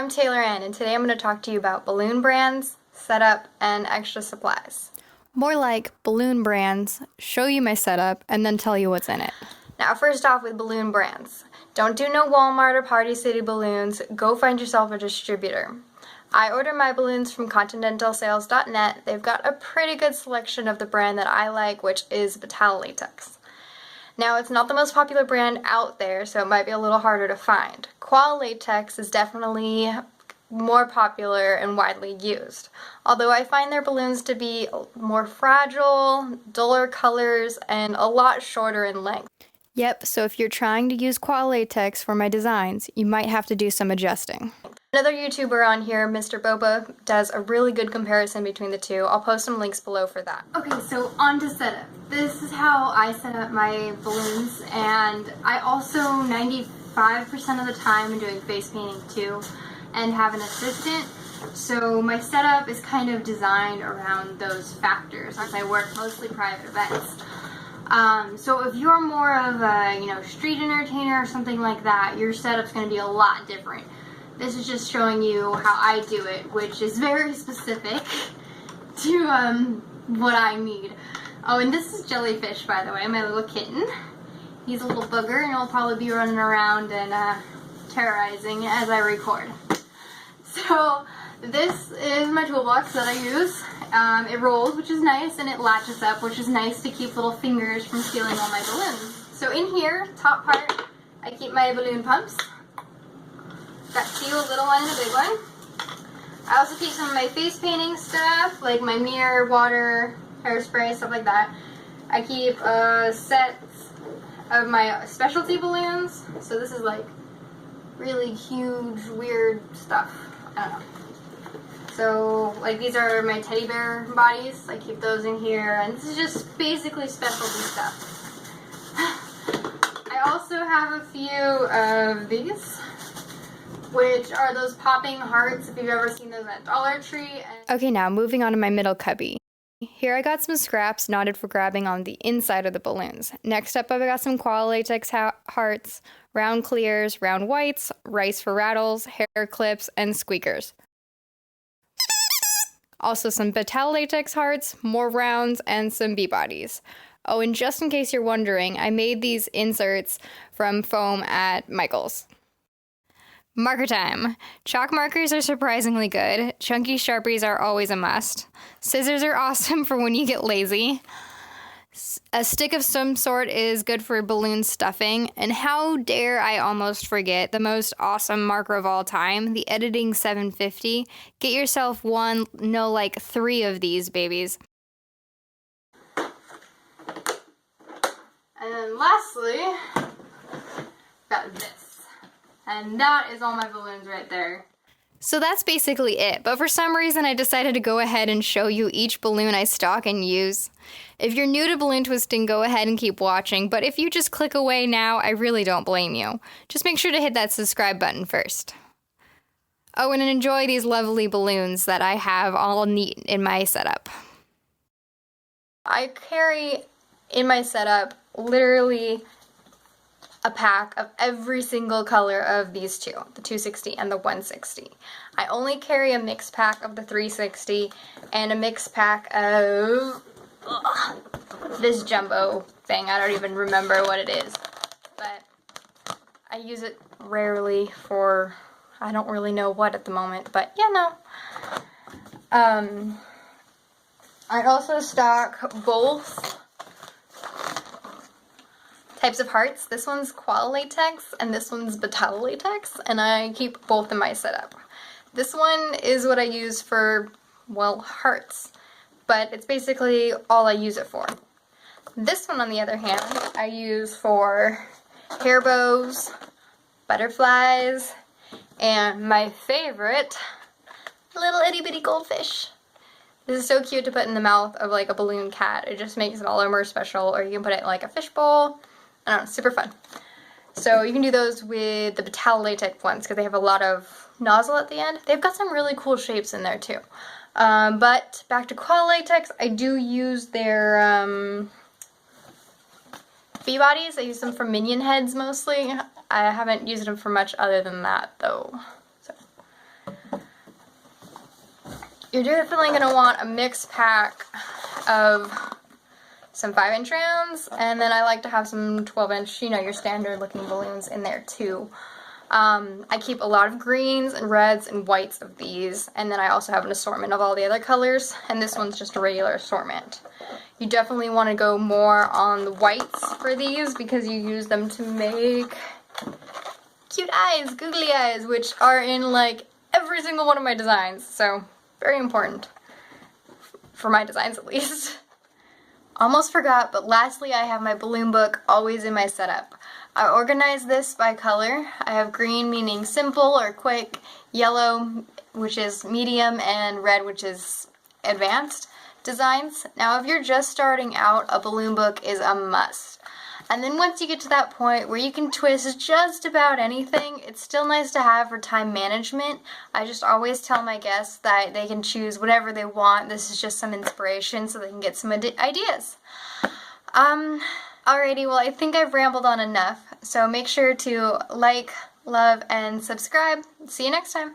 I'm Taylor Ann, and today I'm going to talk to you about balloon brands, setup, and extra supplies. More like balloon brands, show you my setup, and then tell you what's in it. Now, first off with balloon brands. Don't do no Walmart or Party City balloons. Go find yourself a distributor. I order my balloons from continentalsales.net. They've got a pretty good selection of the brand that I like, which is Betallatex. Now, it's not the most popular brand out there, so it might be a little harder to find. Qualatex is definitely more popular and widely used, although I find their balloons to be more fragile, duller colors, and a lot shorter in length. Yep, so if you're trying to use Qualatex for my designs, you might have to do some adjusting. Another YouTuber on here, Mr. Boma, does a really good comparison between the two. I'll post some links below for that. Okay, so on to setup. This is how I set up my balloons, and I also 95% of the time am doing face painting too, and have an assistant. So my setup is kind of designed around those factors, as I work mostly private events. So if you're more of a, street entertainer or something like that, your setup's going to be a lot different. This is just showing you how I do it, which is very specific to what I need. Oh, and this is Jellyfish, by the way, my little kitten. He's a little booger, and he'll probably be running around and terrorizing as I record. So this is my toolbox that I use. It rolls, which is nice, and it latches up, which is nice to keep little fingers from stealing all my balloons. So in here, top part, I keep my balloon pumps. Got two, a little one and a big one. I also keep some of my face painting stuff, like my mirror, water, hairspray, stuff like that. I keep sets of my specialty balloons. So this is like really huge, weird stuff. I don't know. So, like, these are my teddy bear bodies. I keep those in here, and this is just basically specialty stuff. I also have a few of these, which are those popping hearts, if you've ever seen those at Dollartree. Okay, now moving on to my middle cubby. Here I got some scraps knotted for grabbing on the inside of the balloons. Next up, I've got some Qualatex Hearts, round clears, round whites, rice for rattles, hair clips, and squeakers. Also some Betallatex Hearts, more rounds, and some bee bodies. Oh, and just in case you're wondering, I made these inserts from foam at Michael's. Marker time. Chalk markers are surprisingly good. Chunky Sharpies are always a must. Scissors are awesome for when you get lazy. A stick of some sort is good for balloon stuffing. And how dare I almost forget the most awesome marker of all time, the Edding 750. Get yourself one, no, like 3 of these babies. And then lastly, got this. And that is all my balloons right there. So that's basically it, but for some reason I decided to go ahead and show you each balloon I stock and use. If you're new to balloon twisting, go ahead and keep watching, but if you just click away now, I really don't blame you. Just make sure to hit that subscribe button first. Oh, and enjoy these lovely balloons that I have all neat in my setup. I carry in my setup literally a pack of every single color of these two, the 260 and the 160. I only carry a mix pack of the 360 and a mix pack of this jumbo thing. I don't even remember what it is, but I use it rarely for, I don't really know what at the moment, but yeah, no. I also stock both types of hearts. This one's Qualatex and this one's Betallatex, and I keep both in my setup. This one is what I use for, well, hearts, but it's basically all I use it for. This one, on the other hand, I use for hair bows, butterflies, and my favorite, little itty bitty goldfish. This is so cute to put in the mouth of like a balloon cat. It just makes it all the more special, or you can put it in like a fishbowl. I don't know, super fun. So you can do those with the Betallatex ones because they have a lot of nozzle at the end. They've got some really cool shapes in there too. But back to Qualatex, I do use their bee bodies. I use them for minion heads mostly. I haven't used them for much other than that though. So You're definitely going to want a mixed pack of some 5-inch rounds, and then I like to have some 12-inch, you know, your standard looking balloons in there too. I keep a lot of greens and reds and whites of these, and then I also have an assortment of all the other colors, and this one's just a regular assortment. You definitely want to go more on the whites for these because you use them to make cute eyes, googly eyes, which are in like every single one of my designs, so very important for my designs at least. Almost forgot, but lastly I have my balloon book always in my setup. I organize this by color. I have green meaning simple or quick, yellow which is medium, and red which is advanced designs. Now if you're just starting out, a balloon book is a must. And then once you get to that point where you can twist just about anything, it's still nice to have for time management. I just always tell my guests that they can choose whatever they want. This is just some inspiration so they can get some ideas. Alrighty, well I think I've rambled on enough. So make sure to like, love, and subscribe. See you next time.